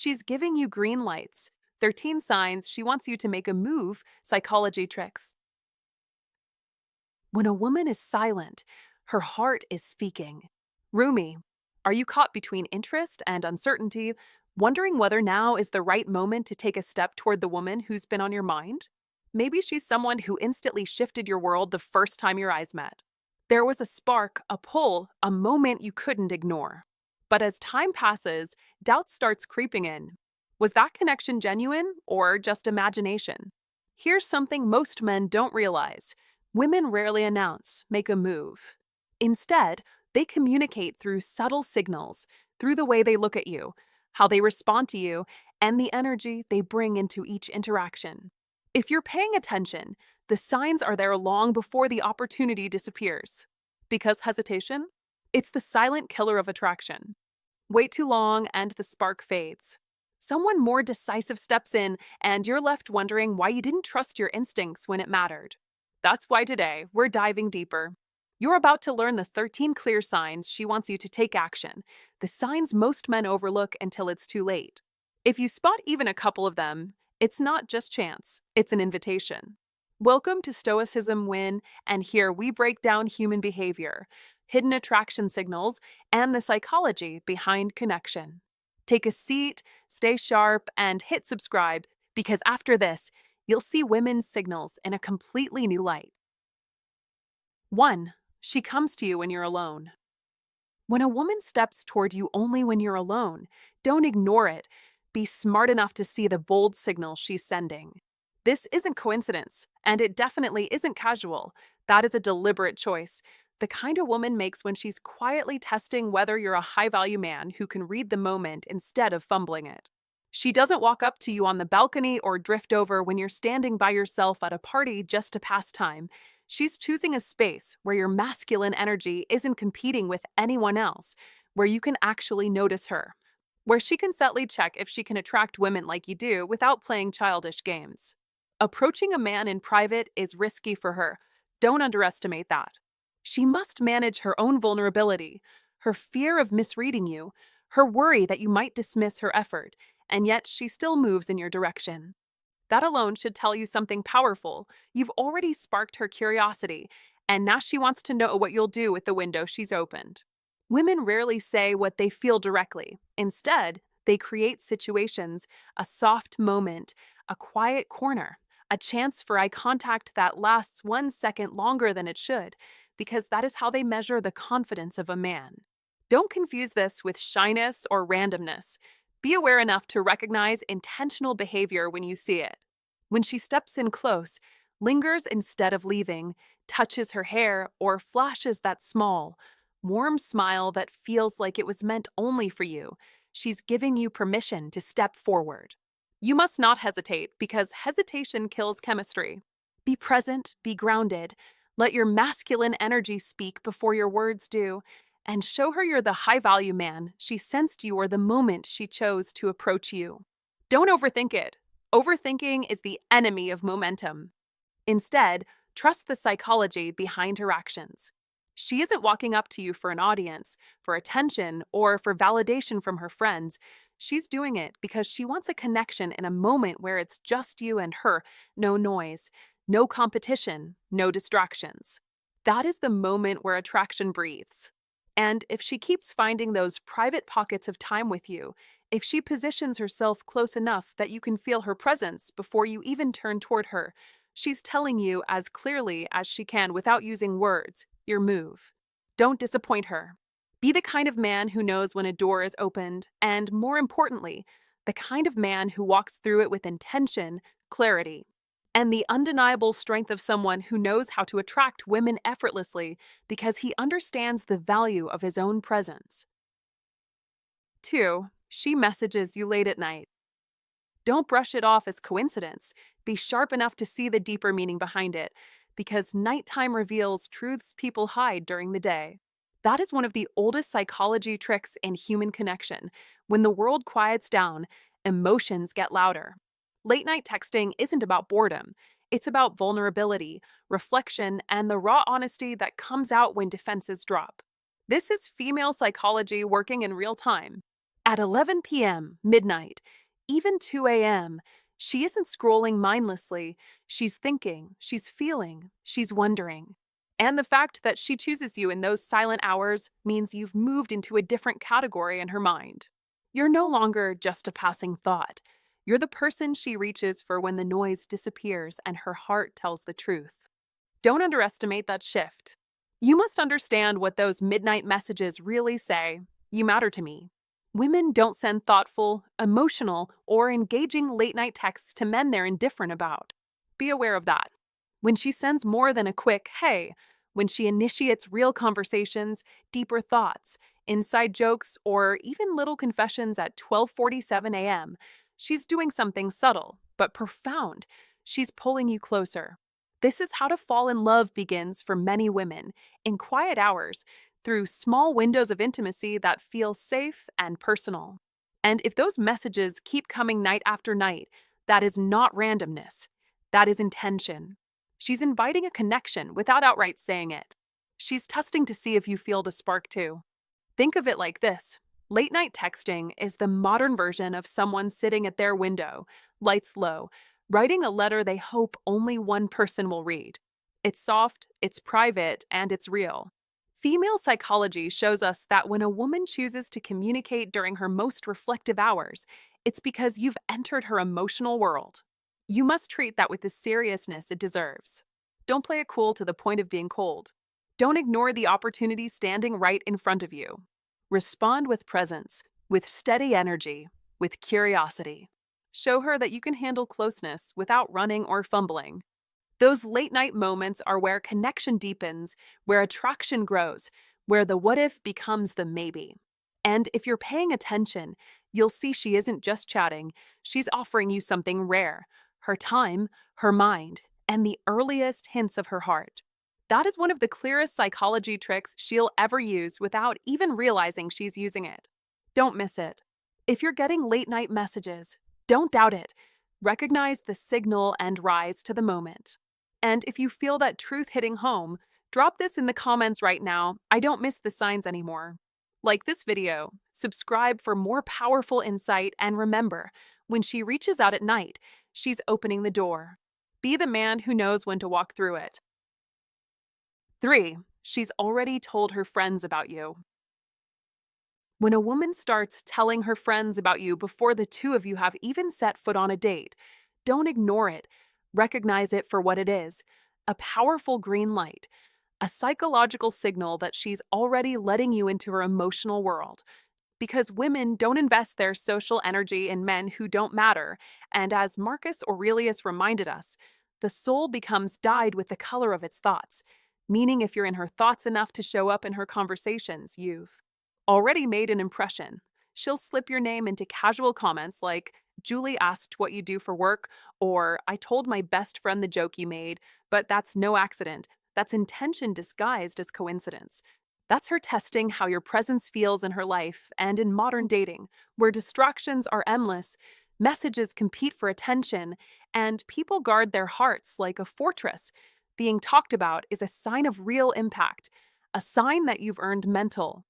She's giving you green lights. 13 signs she wants you to make a move, psychology tricks. When a woman is silent, her heart is speaking. Rumi, are you caught between interest and uncertainty, wondering whether now is the right moment to take a step toward the woman who's been on your mind? Maybe she's someone who instantly shifted your world the first time your eyes met. There was a spark, a pull, a moment you couldn't ignore. But as time passes, doubt starts creeping in. Was that connection genuine or just imagination? Here's something most men don't realize. Women rarely announce, make a move. Instead, they communicate through subtle signals, through the way they look at you, how they respond to you, and the energy they bring into each interaction. If you're paying attention, the signs are there long before the opportunity disappears. Because hesitation? It's the silent killer of attraction. Wait too long and the spark fades. Someone more decisive steps in, and you're left wondering why you didn't trust your instincts when it mattered. That's why today we're diving deeper. You're about to learn the 13 clear signs she wants you to take action, the signs most men overlook until it's too late. If you spot even a couple of them, it's not just chance, it's an invitation. Welcome to Stoicism Win, and here we break down human behavior, hidden attraction signals, and the psychology behind connection. Take a seat, stay sharp, and hit subscribe, because after this, you'll see women's signals in a completely new light. 1. She comes to you when you're alone. When a woman steps toward you only when you're alone, don't ignore it. Be smart enough to see the bold signal she's sending. This isn't coincidence, and it definitely isn't casual. That is a deliberate choice, the kind a woman makes when she's quietly testing whether you're a high-value man who can read the moment instead of fumbling it. She doesn't walk up to you on the balcony or drift over when you're standing by yourself at a party just to pass time. She's choosing a space where your masculine energy isn't competing with anyone else, where you can actually notice her, where she can subtly check if she can attract women like you do without playing childish games. Approaching a man in private is risky for her. Don't underestimate that. She must manage her own vulnerability, her fear of misreading you, her worry that you might dismiss her effort, and yet she still moves in your direction. That alone should tell you something powerful. You've already sparked her curiosity, and now she wants to know what you'll do with the window she's opened. Women rarely say what they feel directly. Instead, they create situations, a soft moment, a quiet corner, a chance for eye contact that lasts 1 second longer than it should, because that is how they measure the confidence of a man. Don't confuse this with shyness or randomness. Be aware enough to recognize intentional behavior when you see it. When she steps in close, lingers instead of leaving, touches her hair, or flashes that small, warm smile that feels like it was meant only for you, she's giving you permission to step forward. You must not hesitate, because hesitation kills chemistry. Be present, be grounded. Let your masculine energy speak before your words do, and show her you're the high-value man she sensed you were the moment she chose to approach you. Don't overthink it. Overthinking is the enemy of momentum. Instead, trust the psychology behind her actions. She isn't walking up to you for an audience, for attention, or for validation from her friends. She's doing it because she wants a connection in a moment where it's just you and her, no noise, no competition, no distractions. That is the moment where attraction breathes. And if she keeps finding those private pockets of time with you, if she positions herself close enough that you can feel her presence before you even turn toward her, she's telling you as clearly as she can without using words, your move. Don't disappoint her. Be the kind of man who knows when a door is opened, and more importantly, the kind of man who walks through it with intention, clarity, and the undeniable strength of someone who knows how to attract women effortlessly because he understands the value of his own presence. 2. She messages you late at night. Don't brush it off as coincidence. Be sharp enough to see the deeper meaning behind it, because nighttime reveals truths people hide during the day. That is one of the oldest psychology tricks in human connection. When the world quiets down, emotions get louder. Late-night texting isn't about boredom. It's about vulnerability, reflection, and the raw honesty that comes out when defenses drop. This is female psychology working in real time. At 11 p.m., midnight, Even 2 a.m., she isn't scrolling mindlessly. She's thinking, she's feeling, she's wondering. And the fact that she chooses you in those silent hours means you've moved into a different category in her mind. You're no longer just a passing thought. You're the person she reaches for when the noise disappears and her heart tells the truth. Don't underestimate that shift. You must understand what those midnight messages really say. You matter to me. Women don't send thoughtful, emotional, or engaging late night texts to men they're indifferent about. Be aware of that. When she sends more than a quick, hey, when she initiates real conversations, deeper thoughts, inside jokes, or even little confessions at 12:47 a.m., she's doing something subtle but profound. She's pulling you closer. This is how to fall in love begins for many women, in quiet hours, through small windows of intimacy that feel safe and personal. And if those messages keep coming night after night, that is not randomness. That is intention. She's inviting a connection without outright saying it. She's testing to see if you feel the spark too. Think of it like this. Late night texting is the modern version of someone sitting at their window, lights low, writing a letter they hope only one person will read. It's soft, it's private, and it's real. Female psychology shows us that when a woman chooses to communicate during her most reflective hours, it's because you've entered her emotional world. You must treat that with the seriousness it deserves. Don't play it cool to the point of being cold. Don't ignore the opportunity standing right in front of you. Respond with presence, with steady energy, with curiosity. Show her that you can handle closeness without running or fumbling. Those late night moments are where connection deepens, where attraction grows, where the what if becomes the maybe. And if you're paying attention, you'll see she isn't just chatting, she's offering you something rare: her time, her mind, and the earliest hints of her heart. That is one of the clearest psychology tricks she'll ever use without even realizing she's using it. Don't miss it. If you're getting late night messages, don't doubt it. Recognize the signal and rise to the moment. And if you feel that truth hitting home, drop this in the comments right now. I don't miss the signs anymore. Like this video, subscribe for more powerful insight, and remember, when she reaches out at night, she's opening the door. Be the man who knows when to walk through it. 3. She's already told her friends about you. When a woman starts telling her friends about you before the two of you have even set foot on a date, don't ignore it. Recognize it for what it is: a powerful green light, a psychological signal that she's already letting you into her emotional world. Because women don't invest their social energy in men who don't matter, and as Marcus Aurelius reminded us, the soul becomes dyed with the color of its thoughts, meaning if you're in her thoughts enough to show up in her conversations, you've already made an impression. She'll slip your name into casual comments like, Julie asked what you do for work, or I told my best friend the joke you made, but that's no accident. That's intention disguised as coincidence. That's her testing how your presence feels in her life. And in modern dating, where distractions are endless, messages compete for attention, and people guard their hearts like a fortress, being talked about is a sign of real impact, a sign that you've earned mental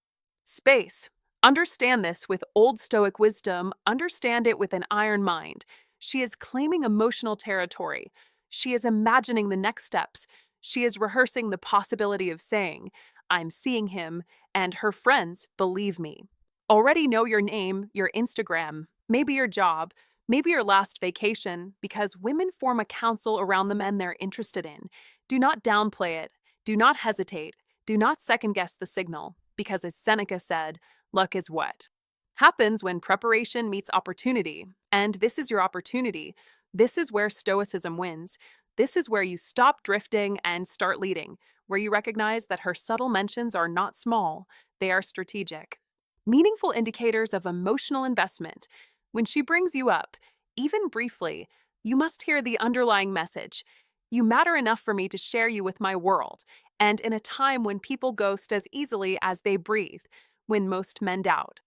space. Understand this with Old Stoic wisdom. Understand it with an iron mind. She is claiming emotional territory. She is imagining the next steps. She is rehearsing the possibility of saying, I'm seeing him, and her friends believe me. Already know your name, your Instagram, maybe your job, maybe your last vacation, because women form a council around the men they're interested in. Do not downplay it. Do not hesitate. Do not second guess the signal, because as Seneca said, luck is what happens when preparation meets opportunity. And this is your opportunity. This is where Stoicism wins. This is where you stop drifting and start leading, where you recognize that her subtle mentions are not small, they are strategic. Meaningful indicators of emotional investment. When she brings you up, even briefly, you must hear the underlying message. You matter enough for me to share you with my world. And in a time when people ghost as easily as they breathe, when most men doubt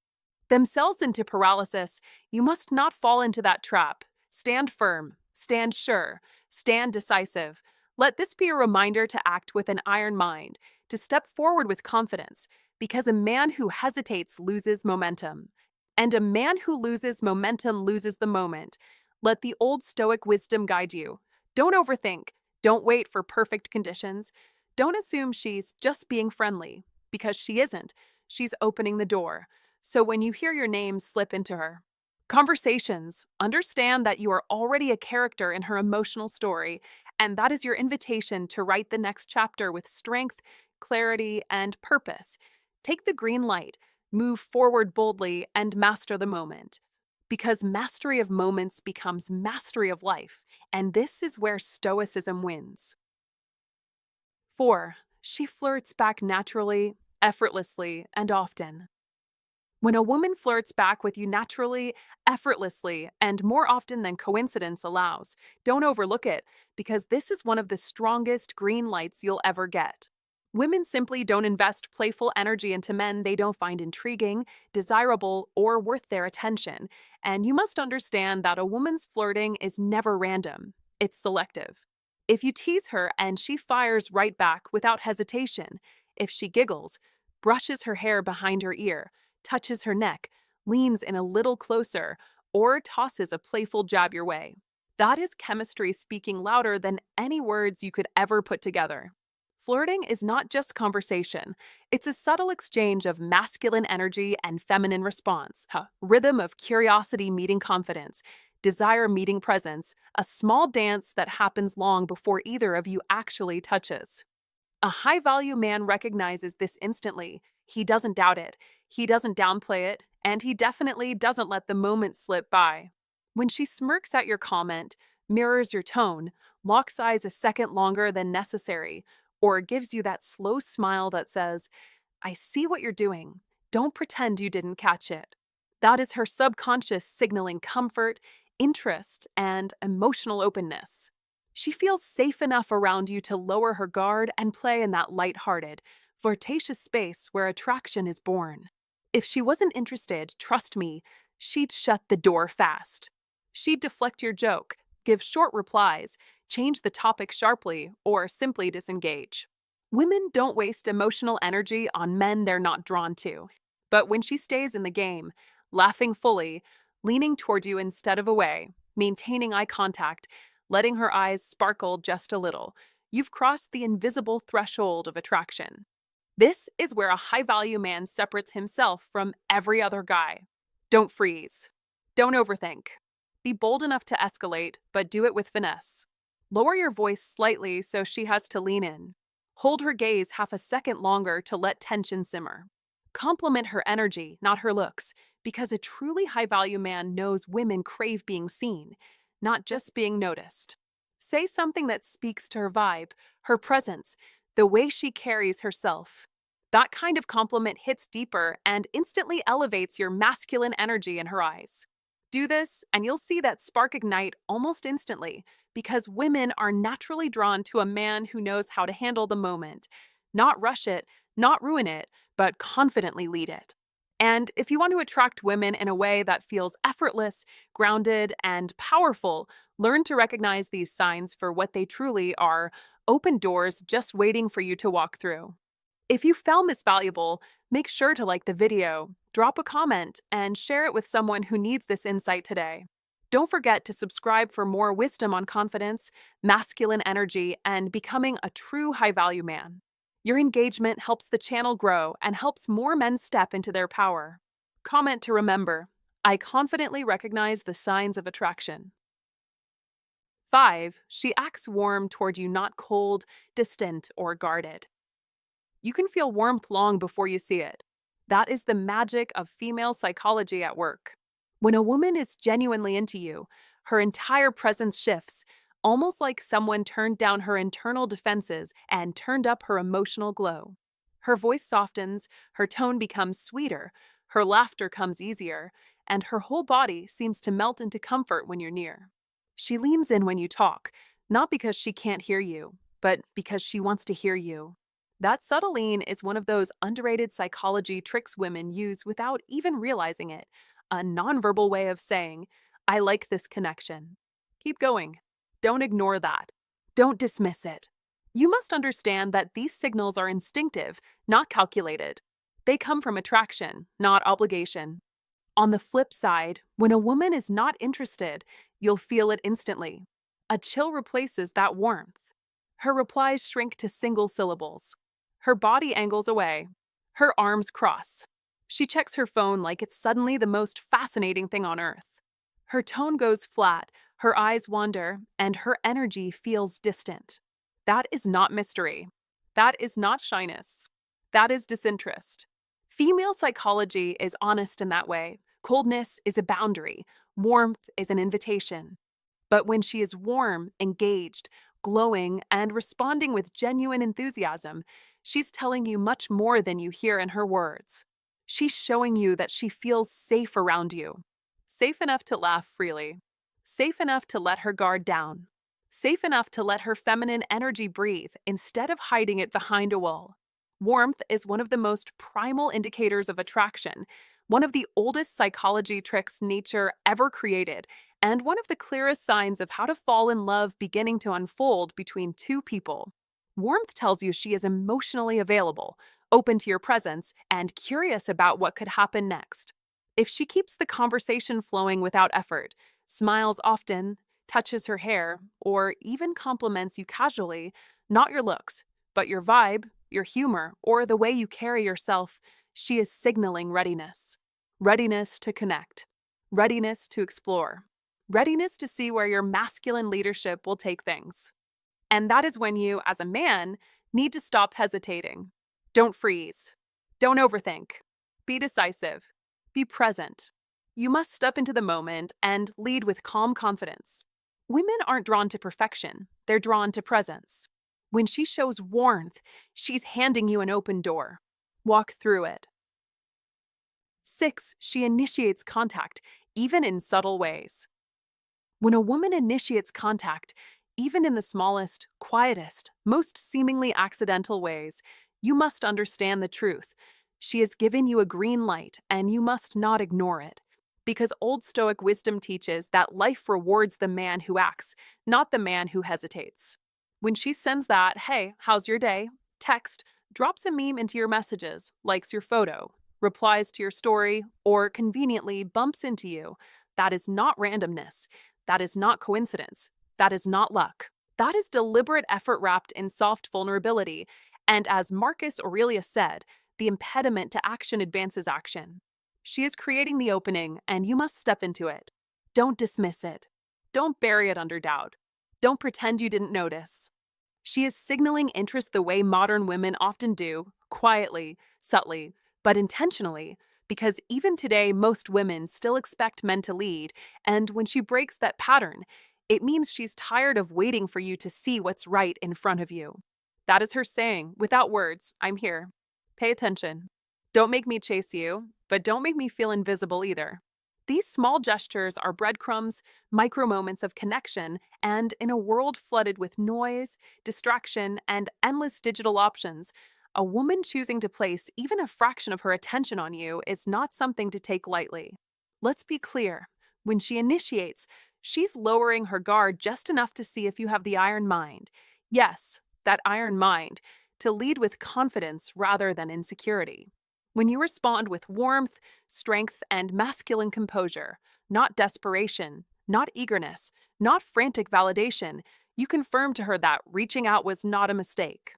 themselves into paralysis, you must not fall into that trap. Stand firm, stand sure, stand decisive. Let this be a reminder to act with an iron mind, to step forward with confidence, because a man who hesitates loses momentum. And a man who loses momentum loses the moment. Let the old Stoic wisdom guide you. Don't overthink. Don't wait for perfect conditions. Don't assume she's just being friendly, because she isn't. She's opening the door. So when you hear your name slip into her conversations, understand that you are already a character in her emotional story, and that is your invitation to write the next chapter with strength, clarity, and purpose. Take the green light, move forward boldly, and master the moment. Because mastery of moments becomes mastery of life, and this is where Stoicism wins. 4. She flirts back naturally, effortlessly, and often. When a woman flirts back with you naturally, effortlessly, and more often than coincidence allows, don't overlook it, because this is one of the strongest green lights you'll ever get. Women simply don't invest playful energy into men they don't find intriguing, desirable, or worth their attention, and you must understand that a woman's flirting is never random, it's selective. If you tease her and she fires right back without hesitation, if she giggles, brushes her hair behind her ear, touches her neck, leans in a little closer, or tosses a playful jab your way. That is chemistry speaking louder than any words you could ever put together. Flirting is not just conversation, it's a subtle exchange of masculine energy and feminine response, a rhythm of curiosity meeting confidence, desire meeting presence, a small dance that happens long before either of you actually touches. A high value man recognizes this instantly. He doesn't doubt it, he doesn't downplay it, and he definitely doesn't let the moment slip by. When she smirks at your comment, mirrors your tone, locks eyes a second longer than necessary, or gives you that slow smile that says, I see what you're doing. Don't pretend you didn't catch it. That is her subconscious signaling comfort, interest, and emotional openness. She feels safe enough around you to lower her guard and play in that light-hearted, flirtatious space where attraction is born. If she wasn't interested, trust me, she'd shut the door fast. She'd deflect your joke, give short replies, change the topic sharply, or simply disengage. Women don't waste emotional energy on men they're not drawn to. But when she stays in the game, laughing fully, leaning toward you instead of away, maintaining eye contact, letting her eyes sparkle just a little, you've crossed the invisible threshold of attraction. This is where a high-value man separates himself from every other guy. Don't freeze. Don't overthink. Be bold enough to escalate, but do it with finesse. Lower your voice slightly so she has to lean in. Hold her gaze half a second longer to let tension simmer. Compliment her energy, not her looks, because a truly high-value man knows women crave being seen, not just being noticed. Say something that speaks to her vibe, her presence, the way she carries herself. That kind of compliment hits deeper and instantly elevates your masculine energy in her eyes. Do this, and you'll see that spark ignite almost instantly, because women are naturally drawn to a man who knows how to handle the moment, not rush it, not ruin it, but confidently lead it. And if you want to attract women in a way that feels effortless, grounded, and powerful, learn to recognize these signs for what they truly are: open doors just waiting for you to walk through. If you found this valuable, make sure to like the video, drop a comment, and share it with someone who needs this insight today. Don't forget to subscribe for more wisdom on confidence, masculine energy, and becoming a true high-value man. Your engagement helps the channel grow and helps more men step into their power. Comment to remember: I confidently recognize the signs of attraction. 5. She acts warm toward you, not cold, distant, or guarded. You can feel warmth long before you see it. That is the magic of female psychology at work. When a woman is genuinely into you, her entire presence shifts, almost like someone turned down her internal defenses and turned up her emotional glow. Her voice softens, her tone becomes sweeter, her laughter comes easier, and her whole body seems to melt into comfort when you're near. She leans in when you talk, not because she can't hear you, but because she wants to hear you. That subtle lean is one of those underrated psychology tricks women use without even realizing it, a nonverbal way of saying, I like this connection. Keep going. Don't ignore that. Don't dismiss it. You must understand that these signals are instinctive, not calculated. They come from attraction, not obligation. On the flip side, when a woman is not interested, you'll feel it instantly. A chill replaces that warmth. Her replies shrink to single syllables. Her body angles away. Her arms cross. She checks her phone like it's suddenly the most fascinating thing on earth. Her tone goes flat, her eyes wander, and her energy feels distant. That is not mystery. That is not shyness. That is disinterest. Female psychology is honest in that way. Coldness is a boundary. Warmth is an invitation. But when she is warm, engaged, glowing, and responding with genuine enthusiasm, she's telling you much more than you hear in her words. She's showing you that she feels safe around you. Safe enough to laugh freely. Safe enough to let her guard down. Safe enough to let her feminine energy breathe instead of hiding it behind a wall. Warmth is one of the most primal indicators of attraction, one of the oldest psychology tricks nature ever created, and one of the clearest signs of how to fall in love beginning to unfold between two people. Warmth tells you she is emotionally available, open to your presence, and curious about what could happen next. If she keeps the conversation flowing without effort, smiles often, touches her hair, or even compliments you casually, not your looks, but your vibe, your humor, or the way you carry yourself, she is signaling readiness. Readiness to connect. Readiness to explore. Readiness to see where your masculine leadership will take things. And that is when you, as a man, need to stop hesitating. Don't freeze. Don't overthink. Be decisive. Be present. You must step into the moment and lead with calm confidence. Women aren't drawn to perfection, they're drawn to presence. When she shows warmth, she's handing you an open door. Walk through it. 6. She initiates contact, even in subtle ways. When a woman initiates contact, even in the smallest, quietest, most seemingly accidental ways, you must understand the truth. She has given you a green light, and you must not ignore it. Because Old Stoic wisdom teaches that life rewards the man who acts, not the man who hesitates. When she sends that, "Hey, how's your day?" text, drops a meme into your messages, likes your photo, replies to your story, or conveniently bumps into you, that is not randomness. That is not coincidence. That is not luck. That is deliberate effort wrapped in soft vulnerability. And as Marcus Aurelius said, the impediment to action advances action. She is creating the opening, and you must step into it. Don't dismiss it. Don't bury it under doubt. Don't pretend you didn't notice. She is signaling interest the way modern women often do, quietly, subtly, but intentionally, because even today, most women still expect men to lead, and when she breaks that pattern, it means she's tired of waiting for you to see what's right in front of you. That is her saying, without words, "I'm here. Pay attention. Don't make me chase you, but don't make me feel invisible either." These small gestures are breadcrumbs, micro moments of connection, and in a world flooded with noise, distraction, and endless digital options, a woman choosing to place even a fraction of her attention on you is not something to take lightly. Let's be clear. When she initiates, she's lowering her guard just enough to see if you have the iron mind. Yes, that iron mind, to lead with confidence rather than insecurity. When you respond with warmth, strength, and masculine composure, not desperation, not eagerness, not frantic validation, you confirm to her that reaching out was not a mistake.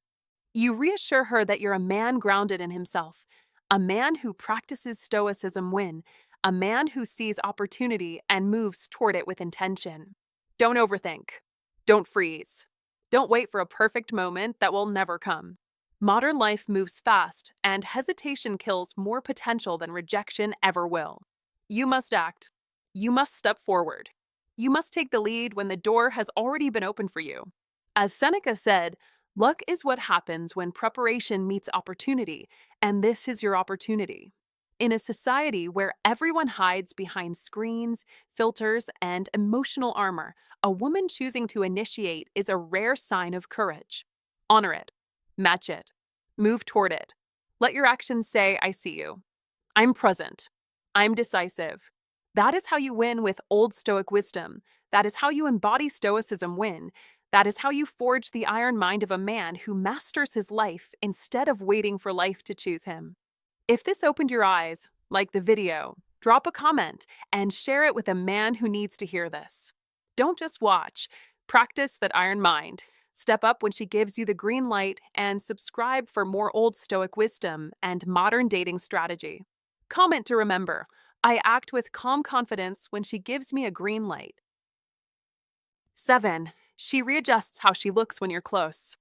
You reassure her that you're a man grounded in himself, a man who practices stoicism when, a man who sees opportunity and moves toward it with intention. Don't overthink. Don't freeze. Don't wait for a perfect moment that will never come. Modern life moves fast, and hesitation kills more potential than rejection ever will. You must act. You must step forward. You must take the lead when the door has already been opened for you. As Seneca said, luck is what happens when preparation meets opportunity, and this is your opportunity. In a society where everyone hides behind screens, filters, and emotional armor, a woman choosing to initiate is a rare sign of courage. Honor it. Match it. Move toward it. Let your actions say, "I see you. I'm present. I'm decisive." That is how you win with Old Stoic wisdom. That is how you embody Stoicism win. That is how you forge the iron mind of a man who masters his life instead of waiting for life to choose him. If this opened your eyes, like the video, Drop a comment and share it with a man who needs to hear this. Don't just watch, practice that iron mind. Step up when she gives you the green light and subscribe for more old Stoic wisdom and modern dating strategy. Comment to remember, I act with calm confidence when she gives me a green light. 7. She readjusts how she looks when you're close.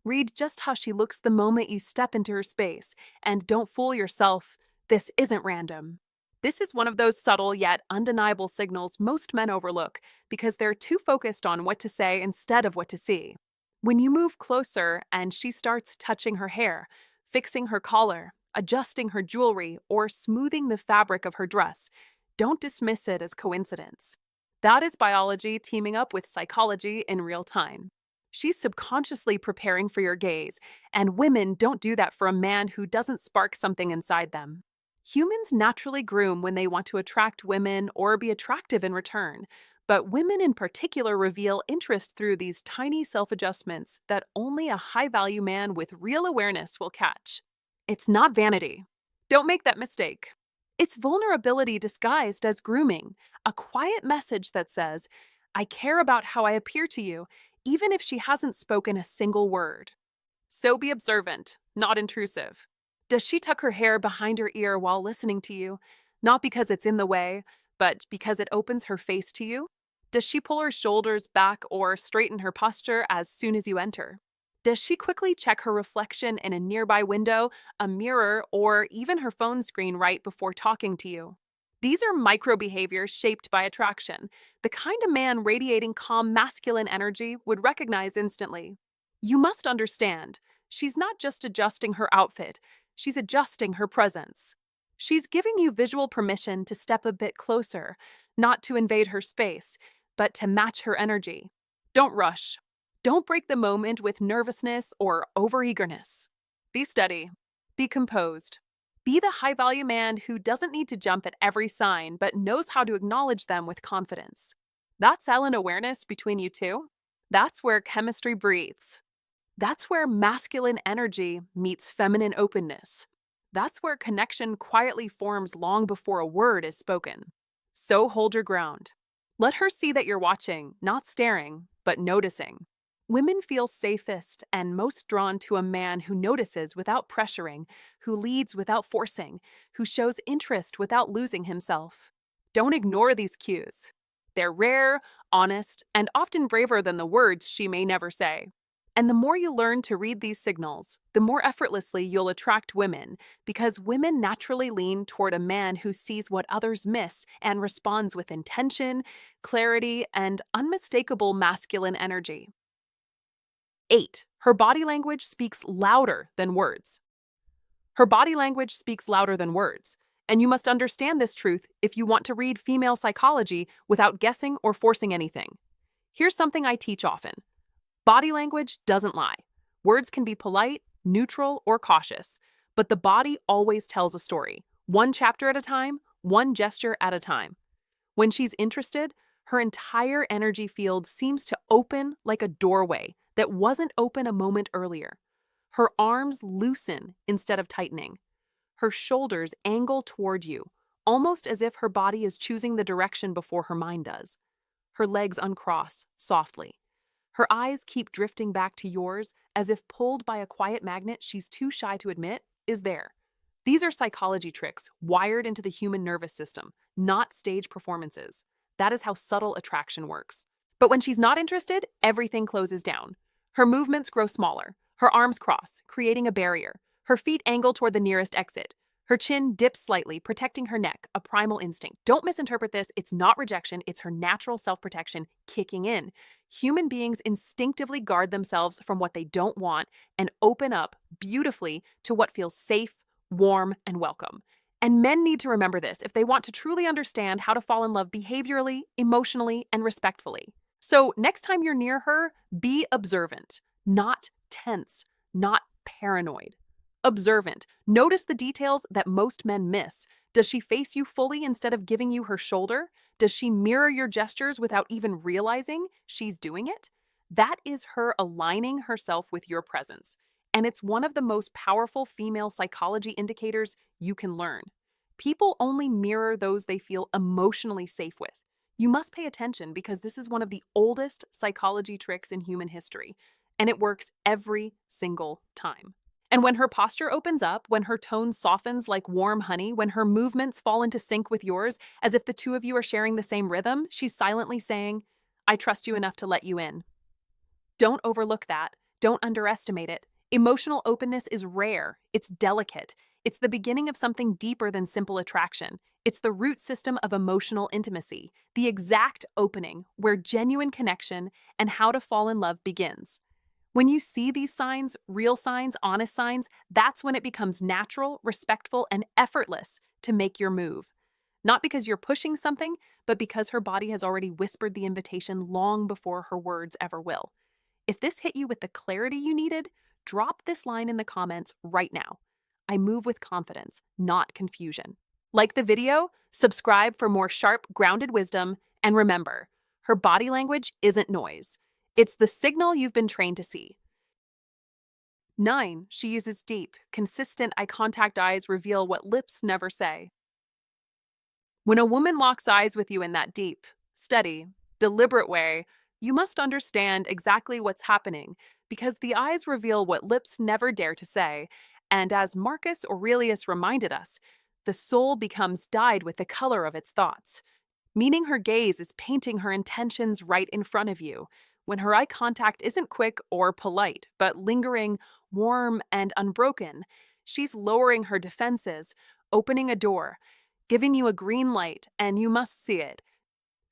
Read just how she looks the moment you step into her space, and don't fool yourself. This isn't random. This is one of those subtle yet undeniable signals most men overlook because they're too focused on what to say instead of what to see. When you move closer and she starts touching her hair, fixing her collar, adjusting her jewelry, or smoothing the fabric of her dress, don't dismiss it as coincidence. That is biology teaming up with psychology in real time. She's subconsciously preparing for your gaze, and women don't do that for a man who doesn't spark something inside them. Humans naturally groom when they want to attract women or be attractive in return, but women in particular reveal interest through these tiny self-adjustments that only a high-value man with real awareness will catch. It's not vanity. Don't make that mistake. It's vulnerability disguised as grooming, a quiet message that says, I care about how I appear to you, even if she hasn't spoken a single word. So be observant, not intrusive. Does she tuck her hair behind her ear while listening to you? Not because it's in the way, but because it opens her face to you? Does she pull her shoulders back or straighten her posture as soon as you enter? Does she quickly check her reflection in a nearby window, a mirror, or even her phone screen right before talking to you? These are micro behaviors shaped by attraction, the kind of man radiating calm masculine energy would recognize instantly. You must understand, she's not just adjusting her outfit, she's adjusting her presence. She's giving you visual permission to step a bit closer, not to invade her space, but to match her energy. Don't rush. Don't break the moment with nervousness or overeagerness. Be steady. Be composed. Be the high-value man who doesn't need to jump at every sign, but knows how to acknowledge them with confidence. That silent awareness between you two, that's where chemistry breathes. That's where masculine energy meets feminine openness. That's where connection quietly forms long before a word is spoken. So hold your ground. Let her see that you're watching, not staring, but noticing. Women feel safest and most drawn to a man who notices without pressuring, who leads without forcing, who shows interest without losing himself. Don't ignore these cues. They're rare, honest, and often braver than the words she may never say. And the more you learn to read these signals, the more effortlessly you'll attract women, because women naturally lean toward a man who sees what others miss and responds with intention, clarity, and unmistakable masculine energy. 8. Her body language speaks louder than words. Her body language speaks louder than words, and you must understand this truth if you want to read female psychology without guessing or forcing anything. Here's something I teach often. Body language doesn't lie. Words can be polite, neutral, or cautious, but the body always tells a story, one chapter at a time, one gesture at a time. When she's interested, her entire energy field seems to open like a doorway that wasn't open a moment earlier. Her arms loosen instead of tightening. Her shoulders angle toward you, almost as if her body is choosing the direction before her mind does. Her legs uncross softly. Her eyes keep drifting back to yours as if pulled by a quiet magnet she's too shy to admit is there. These are psychology tricks wired into the human nervous system, not stage performances. That is how subtle attraction works. But when she's not interested, everything closes down. Her movements grow smaller. Her arms cross, creating a barrier. Her feet angle toward the nearest exit. Her chin dips slightly, protecting her neck, a primal instinct. Don't misinterpret this. It's not rejection. It's her natural self-protection kicking in. Human beings instinctively guard themselves from what they don't want and open up beautifully to what feels safe, warm, and welcome. And men need to remember this if they want to truly understand how to fall in love behaviorally, emotionally, and respectfully. So next time you're near her, be observant, not tense, not paranoid. Observant. Notice the details that most men miss. Does she face you fully instead of giving you her shoulder? Does she mirror your gestures without even realizing she's doing it? That is her aligning herself with your presence. And it's one of the most powerful female psychology indicators you can learn. People only mirror those they feel emotionally safe with. You must pay attention because this is one of the oldest psychology tricks in human history, and it works every single time. And when her posture opens up, when her tone softens like warm honey, when her movements fall into sync with yours, as if the two of you are sharing the same rhythm, she's silently saying, I trust you enough to let you in. Don't overlook that. Don't underestimate it. Emotional openness is rare. It's delicate. It's the beginning of something deeper than simple attraction. It's the root system of emotional intimacy, the exact opening where genuine connection and how to fall in love begins. When you see these signs, real signs, honest signs, that's when it becomes natural, respectful, and effortless to make your move. Not because you're pushing something, but because her body has already whispered the invitation long before her words ever will. If this hit you with the clarity you needed, drop this line in the comments right now. I move with confidence, not confusion. Like the video, subscribe for more sharp, grounded wisdom, and remember, her body language isn't noise. It's the signal you've been trained to see. 9. She uses deep, consistent eye contact. Eyes reveal what lips never say. When a woman locks eyes with you in that deep, steady, deliberate way, you must understand exactly what's happening because the eyes reveal what lips never dare to say. And as Marcus Aurelius reminded us, the soul becomes dyed with the color of its thoughts, meaning her gaze is painting her intentions right in front of you. When her eye contact isn't quick or polite, but lingering, warm, and unbroken, she's lowering her defenses, opening a door, giving you a green light, and you must see it.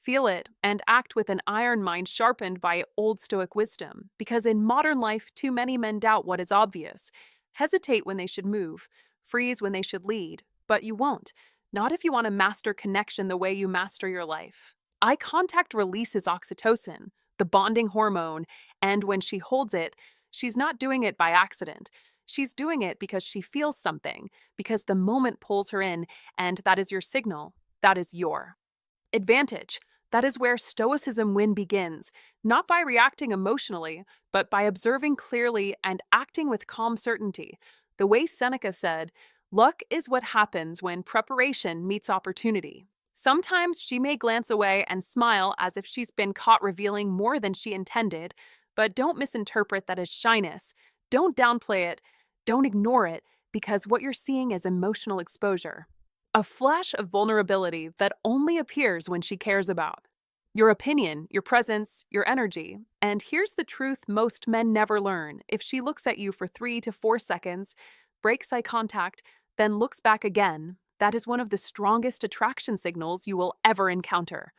Feel it and act with an iron mind sharpened by Old Stoic wisdom, because in modern life, too many men doubt what is obvious, hesitate when they should move, freeze when they should lead, but you won't. Not if you want to master connection the way you master your life. Eye contact releases oxytocin, the bonding hormone, and when she holds it, she's not doing it by accident. She's doing it because she feels something, because the moment pulls her in, and that is your signal. That is your advantage. That is where Stoicism win begins, not by reacting emotionally, but by observing clearly and acting with calm certainty. The way Seneca said, luck is what happens when preparation meets opportunity. Sometimes she may glance away and smile as if she's been caught revealing more than she intended, but don't misinterpret that as shyness. Don't downplay it. Don't ignore it, because what you're seeing is emotional exposure. A flash of vulnerability that only appears when she cares about your opinion, your presence, your energy. And here's the truth most men never learn. If she looks at you for 3 to 4 seconds, breaks eye contact, then looks back again, that is one of the strongest attraction signals you will ever encounter.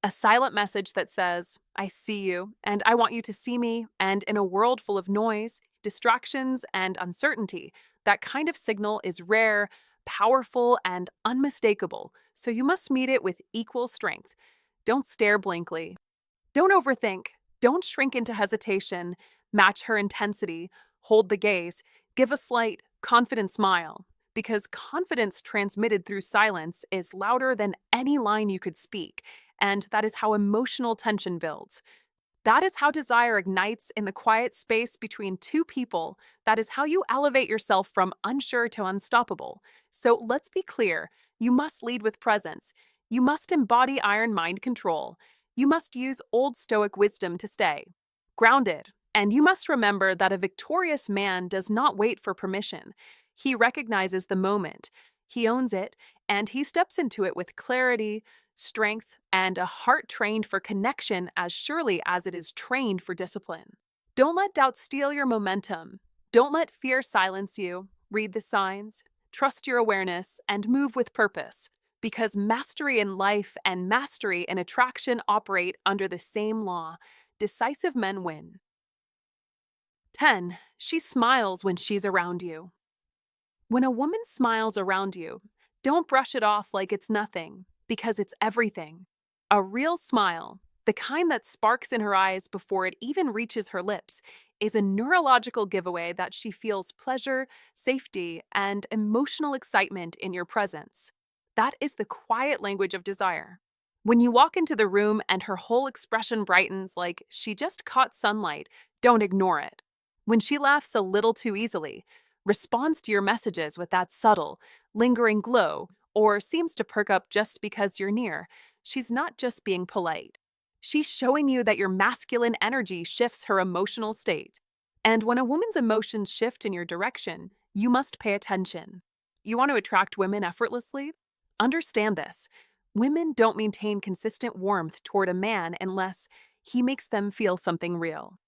A silent message that says, I see you, and I want you to see me, and in a world full of noise, distractions, and uncertainty, that kind of signal is rare, powerful, and unmistakable, so you must meet it with equal strength. Don't stare blankly. Don't overthink. Don't shrink into hesitation. Match her intensity. Hold the gaze. Give a slight, confident smile. Because confidence transmitted through silence is louder than any line you could speak, and that is how emotional tension builds. That is how desire ignites in the quiet space between two people. That is how you elevate yourself from unsure to unstoppable. So let's be clear. You must lead with presence. You must embody iron mind control. You must use Old Stoic wisdom to stay grounded. And you must remember that a victorious man does not wait for permission. He recognizes the moment, he owns it, and he steps into it with clarity, strength, and a heart trained for connection as surely as it is trained for discipline. Don't let doubt steal your momentum. Don't let fear silence you. Read the signs, trust your awareness, and move with purpose. Because mastery in life and mastery in attraction operate under the same law. Decisive men win. 10. She smiles when she's around you. When a woman smiles around you, don't brush it off like it's nothing, because it's everything. A real smile, the kind that sparks in her eyes before it even reaches her lips, is a neurological giveaway that she feels pleasure, safety, and emotional excitement in your presence. That is the quiet language of desire. When you walk into the room and her whole expression brightens like she just caught sunlight, don't ignore it. When she laughs a little too easily, responds to your messages with that subtle, lingering glow, or seems to perk up just because you're near, she's not just being polite. She's showing you that your masculine energy shifts her emotional state. And when a woman's emotions shift in your direction, you must pay attention. You want to attract women effortlessly? Understand this. Women don't maintain consistent warmth toward a man unless he makes them feel something real.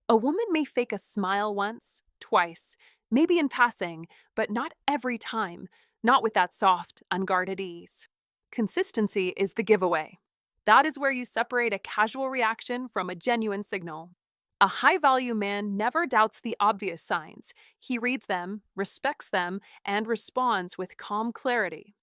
A woman may fake a smile once, twice, maybe in passing, but not every time, not with that soft, unguarded ease. Consistency is the giveaway. That is where you separate a casual reaction from a genuine signal. A high value man never doubts the obvious signs. He reads them, respects them, and responds with calm clarity.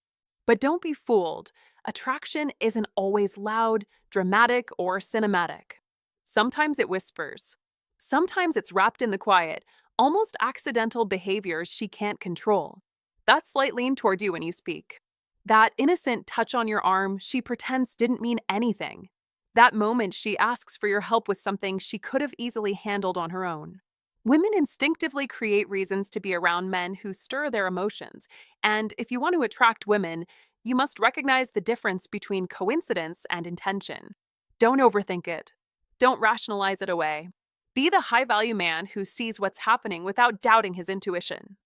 But don't be fooled. Attraction isn't always loud, dramatic, or cinematic. Sometimes it whispers. Sometimes it's wrapped in the quiet, almost accidental behaviors she can't control. That slight lean toward you when you speak. That innocent touch on your arm she pretends didn't mean anything. That moment she asks for your help with something she could have easily handled on her own. Women instinctively create reasons to be around men who stir their emotions, and if you want to attract women, you must recognize the difference between coincidence and intention. Don't overthink it. Don't rationalize it away. Be the high value man who sees what's happening without doubting his intuition.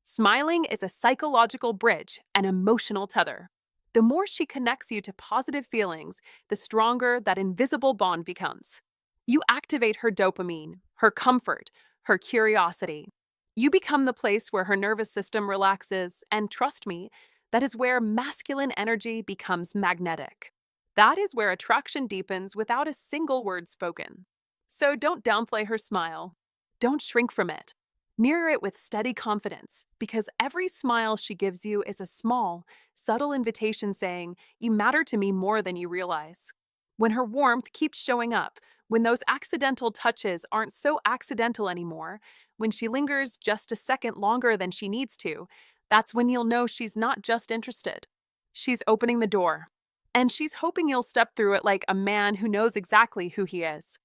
Smiling is a psychological bridge, an emotional tether. The more she connects you to positive feelings, the stronger that invisible bond becomes. You activate her dopamine, her comfort, her curiosity. You become the place where her nervous system relaxes, and trust me, that is where masculine energy becomes magnetic. That is where attraction deepens without a single word spoken. So don't downplay her smile. Don't shrink from it. Mirror it with steady confidence, because every smile she gives you is a small, subtle invitation saying, "You matter to me more than you realize." When her warmth keeps showing up, when those accidental touches aren't so accidental anymore, when she lingers just a second longer than she needs to, that's when you'll know she's not just interested. She's opening the door. And she's hoping you'll step through it like a man who knows exactly who he is.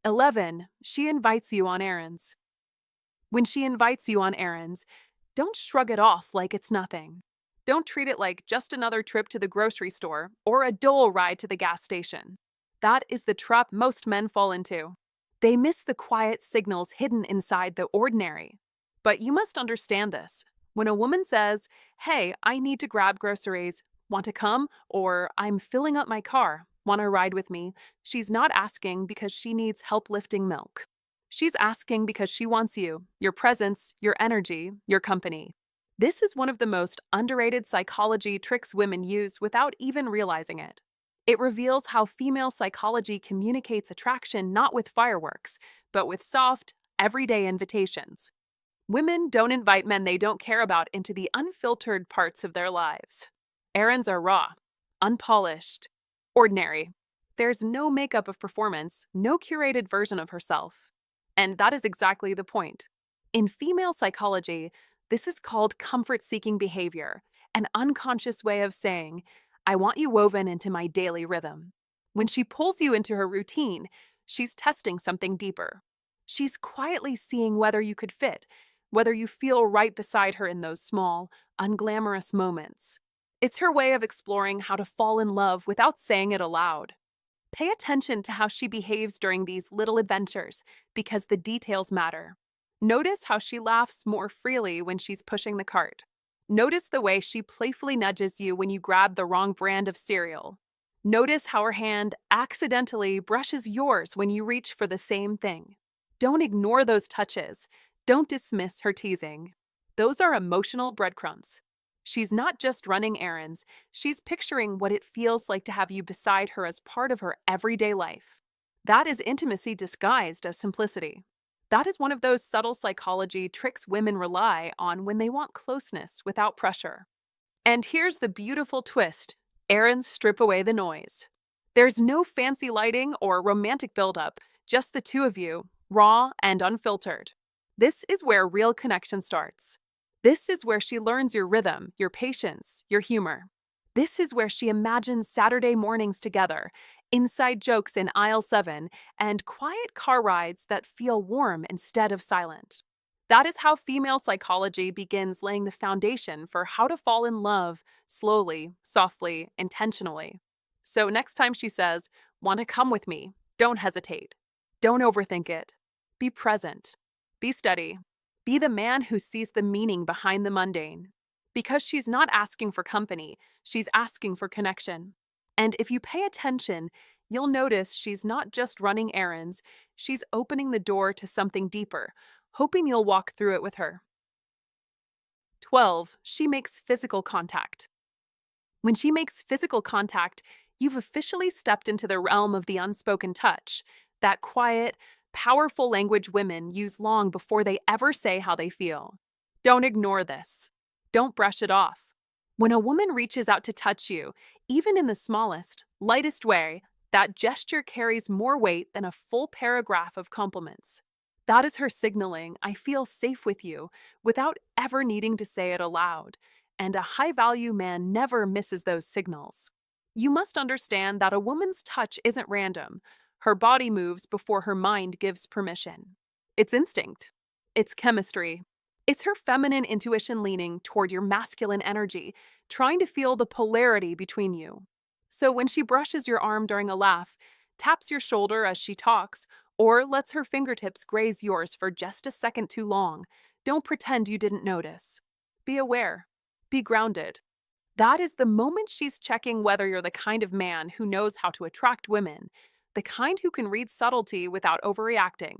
11. She invites you on errands. When she invites you on errands, don't shrug it off like it's nothing. Don't treat it like just another trip to the grocery store or a dull ride to the gas station. That is the trap most men fall into. They miss the quiet signals hidden inside the ordinary. But you must understand this. When a woman says, "Hey, I need to grab groceries, want to come?" or "I'm filling up my car, want to ride with me?" she's not asking because she needs help lifting milk. She's asking because she wants you, your presence, your energy, your company. This is one of the most underrated psychology tricks women use without even realizing it. It reveals how female psychology communicates attraction not with fireworks, but with soft, everyday invitations. Women don't invite men they don't care about into the unfiltered parts of their lives. Errands are raw, unpolished, ordinary. There's no makeup of performance, no curated version of herself. And that is exactly the point. In female psychology, this is called comfort-seeking behavior, an unconscious way of saying, "I want you woven into my daily rhythm." When she pulls you into her routine, she's testing something deeper. She's quietly seeing whether you could fit, whether you feel right beside her in those small, unglamorous moments. It's her way of exploring how to fall in love without saying it aloud. Pay attention to how she behaves during these little adventures, because the details matter. Notice how she laughs more freely when she's pushing the cart. Notice the way she playfully nudges you when you grab the wrong brand of cereal. Notice how her hand accidentally brushes yours when you reach for the same thing. Don't ignore those touches. Don't dismiss her teasing. Those are emotional breadcrumbs. She's not just running errands, she's picturing what it feels like to have you beside her as part of her everyday life. That is intimacy disguised as simplicity. That is one of those subtle psychology tricks women rely on when they want closeness without pressure. And here's the beautiful twist: errands strip away the noise. There's no fancy lighting or romantic buildup, just the two of you, raw and unfiltered. This is where real connection starts. This is where she learns your rhythm, your patience, your humor. This is where she imagines Saturday mornings together, inside jokes in aisle 7, and quiet car rides that feel warm instead of silent. That is how female psychology begins laying the foundation for how to fall in love slowly, softly, intentionally. So next time she says, "Want to come with me?" don't hesitate. Don't overthink it. Be present. Be steady. Be the man who sees the meaning behind the mundane. Because she's not asking for company, she's asking for connection. And if you pay attention, you'll notice she's not just running errands, she's opening the door to something deeper, hoping you'll walk through it with her. 12. She makes physical contact. When she makes physical contact, you've officially stepped into the realm of the unspoken touch, that quiet, powerful language women use long before they ever say how they feel. Don't ignore this. Don't brush it off. When a woman reaches out to touch you, even in the smallest, lightest way, that gesture carries more weight than a full paragraph of compliments. That is her signaling, "I feel safe with you," without ever needing to say it aloud. And a high value man never misses those signals. You must understand that a woman's touch isn't random. Her body moves before her mind gives permission. It's instinct. It's chemistry. It's her feminine intuition leaning toward your masculine energy, trying to feel the polarity between you. So when she brushes your arm during a laugh, taps your shoulder as she talks, or lets her fingertips graze yours for just a second too long, don't pretend you didn't notice. Be aware. Be grounded. That is the moment she's checking whether you're the kind of man who knows how to attract women, the kind who can read subtlety without overreacting.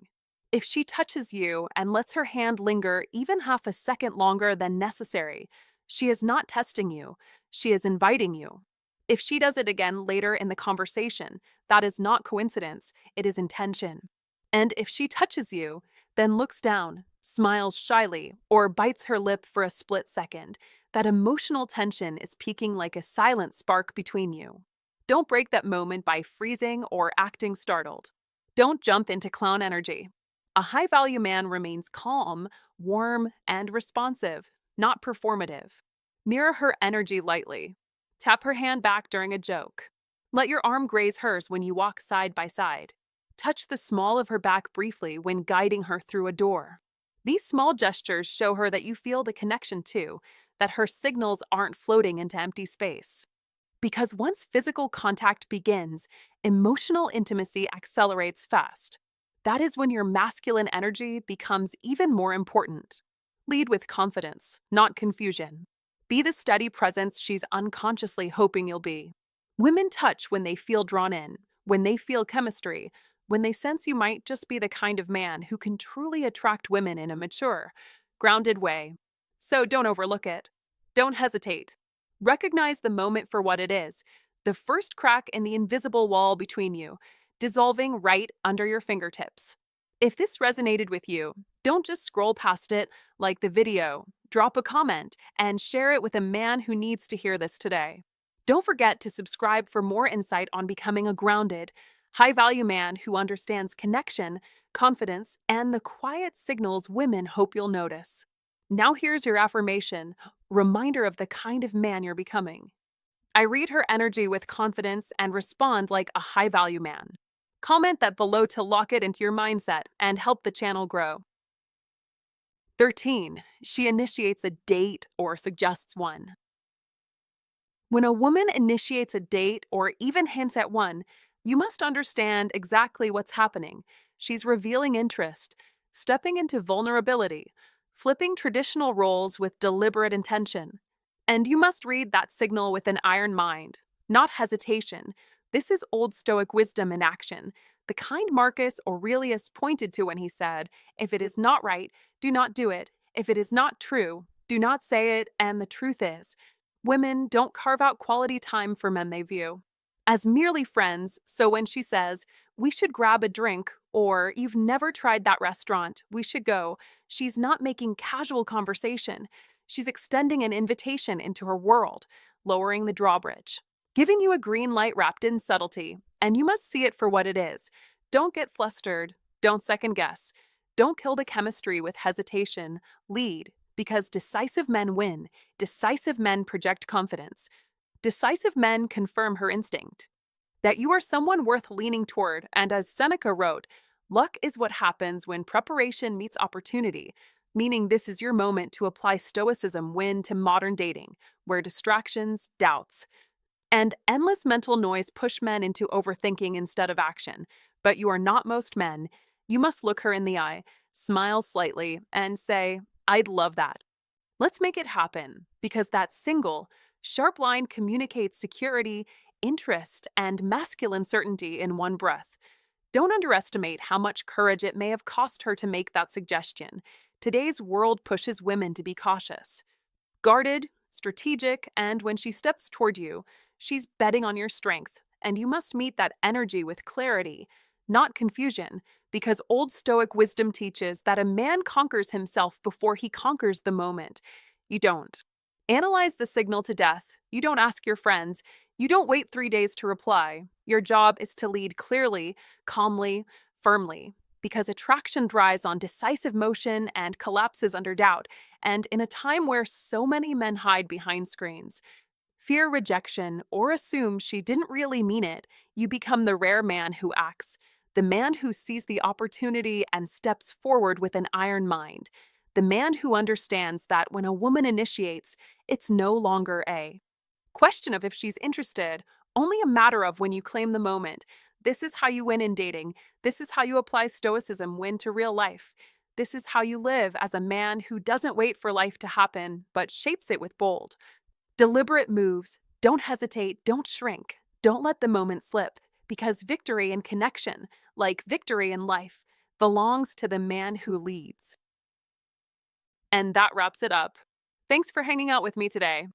If she touches you and lets her hand linger even half a second longer than necessary, she is not testing you, she is inviting you. If she does it again later in the conversation, that is not coincidence, it is intention. And if she touches you, then looks down, smiles shyly, or bites her lip for a split second, that emotional tension is peaking like a silent spark between you. Don't break that moment by freezing or acting startled. Don't jump into clown energy. A high value man remains calm, warm, and responsive, not performative. Mirror her energy lightly. Tap her hand back during a joke. Let your arm graze hers when you walk side by side. Touch the small of her back briefly when guiding her through a door. These small gestures show her that you feel the connection too, that her signals aren't floating into empty space. Because once physical contact begins, emotional intimacy accelerates fast. That is when your masculine energy becomes even more important. Lead with confidence, not confusion. Be the steady presence she's unconsciously hoping you'll be. Women touch when they feel drawn in, when they feel chemistry, when they sense you might just be the kind of man who can truly attract women in a mature, grounded way. So don't overlook it. Don't hesitate. Recognize the moment for what it is, the first crack in the invisible wall between you, dissolving right under your fingertips. If this resonated with you, don't just scroll past it, like the video, drop a comment, and share it with a man who needs to hear this today. Don't forget to subscribe for more insight on becoming a grounded, high-value man who understands connection, confidence, and the quiet signals women hope you'll notice. Now here's your affirmation, reminder of the kind of man you're becoming. I read her energy with confidence and respond like a high-value man. Comment that below to lock it into your mindset and help the channel grow. 13. She initiates a date or suggests one. When a woman initiates a date or even hints at one, you must understand exactly what's happening. She's revealing interest, stepping into vulnerability, flipping traditional roles with deliberate intention. And you must read that signal with an iron mind, not hesitation. This is Old Stoic wisdom in action, the kind Marcus Aurelius pointed to when he said, "If it is not right, do not do it. If it is not true, do not say it." And the truth is, women don't carve out quality time for men they view as merely friends. So when she says, "We should grab a drink," or "You've never tried that restaurant, we should go," she's not making casual conversation. She's extending an invitation into her world, lowering the drawbridge, giving you a green light wrapped in subtlety, and you must see it for what it is. Don't get flustered. Don't second guess. Don't kill the chemistry with hesitation. Lead, because decisive men win. Decisive men project confidence. Decisive men confirm her instinct. That you are someone worth leaning toward, and as Seneca wrote, luck is what happens when preparation meets opportunity. meaning this is your moment to apply Stoicism win to modern dating, where distractions, doubts, and endless mental noise push men into overthinking instead of action. But you are not most men. You must look her in the eye, smile slightly, and say, I'd love that. Let's make it happen, because that single, sharp line communicates security, interest, and masculine certainty in one breath. Don't underestimate how much courage it may have cost her to make that suggestion. Today's world pushes women to be cautious, guarded, strategic, and when she steps toward you, she's betting on your strength, and you must meet that energy with clarity, not confusion, because old Stoic wisdom teaches that a man conquers himself before he conquers the moment. You don't. Analyze the signal to death. You don't ask your friends. You don't wait 3 days to reply. Your job is to lead clearly, calmly, firmly, because attraction drives on decisive motion and collapses under doubt. And in a time where so many men hide behind screens, fear rejection, or assume she didn't really mean it, you become the rare man who acts, the man who sees the opportunity and steps forward with an iron mind, the man who understands that when a woman initiates, it's no longer a question of if she's interested, only a matter of when you claim the moment. This is how you win in dating. This is how you apply Stoicism win to real life. This is how you live as a man who doesn't wait for life to happen, but shapes it with bold, deliberate moves. Don't hesitate, don't shrink, don't let the moment slip, because victory in connection, like victory in life, belongs to the man who leads. And that wraps it up. Thanks for hanging out with me today.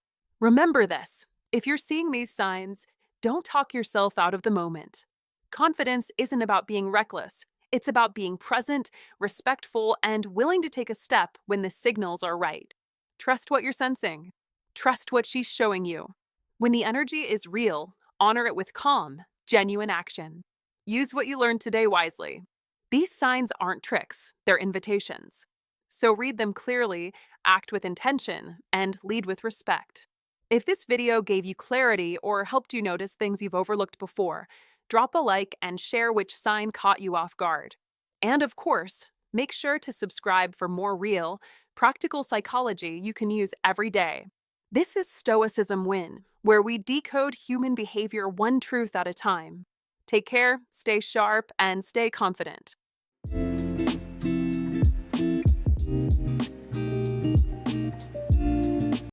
Remember this: if you're seeing these signs, don't talk yourself out of the moment. Confidence isn't about being reckless, it's about being present, respectful, and willing to take a step when the signals are right. Trust what you're sensing. Trust what she's showing you. When the energy is real, honor it with calm, genuine action. Use what you learned today wisely. These signs aren't tricks, they're invitations. So read them clearly, act with intention, and lead with respect. If this video gave you clarity or helped you notice things you've overlooked before, drop a like and share which sign caught you off guard. And of course, make sure to subscribe for more real, practical psychology you can use every day. This is Stoicism Win, where we decode human behavior one truth at a time. Take care, stay sharp, and stay confident.